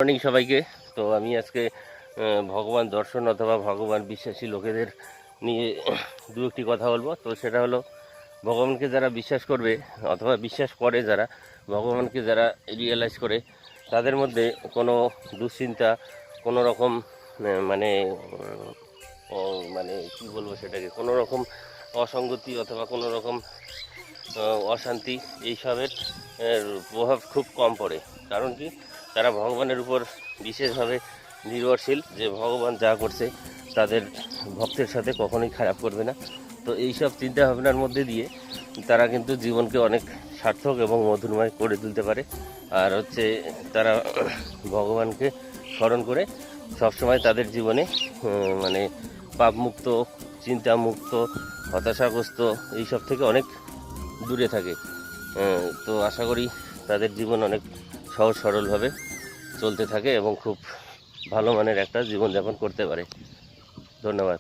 Morning সবাইকে। তো আমি আজকে ভগবান দর্শন অথবা ভগবান বিশ্বাসী লোকেদের নিয়ে দু একটি কথা বলবো। তো সেটা হলো, ভগবানকে যারা বিশ্বাস করবে অথবা বিশ্বাস করে, যারা ভগবানকে যারা রিয়েলাইজ করে, তাদের মধ্যে কোনো দুশ্চিন্তা, কোনো রকম মানে মানে কী বলবো সেটাকে, কোনো রকম অসঙ্গতি অথবা কোনো রকম অশান্তি এইসবের প্রভাব খুব কম পড়ে। কারণ কি, তারা ভগবানের উপর বিশেষভাবে নির্ভরশীল, যে ভগবান যা করছে তাদের ভক্তের সাথে কখনোই খারাপ করবে না। তো এইসব চিন্তা ভাবনার মধ্যে দিয়ে তারা কিন্তু জীবনকে অনেক সার্থক এবং মধুরময় করে তুলতে পারে। আর হচ্ছে তারা ভগবানকে স্মরণ করে সবসময় তাদের জীবনে মানে পাপমুক্ত, চিন্তামুক্ত, হতাশাগ্রস্ত এইসব থেকে অনেক দূরে থাকে। তো আশা করি তাদের জীবন অনেক সহজ সরলভাবে চলতে থাকে এবং খুব ভালো মানের একটা জীবনযাপন করতে পারে। ধন্যবাদ।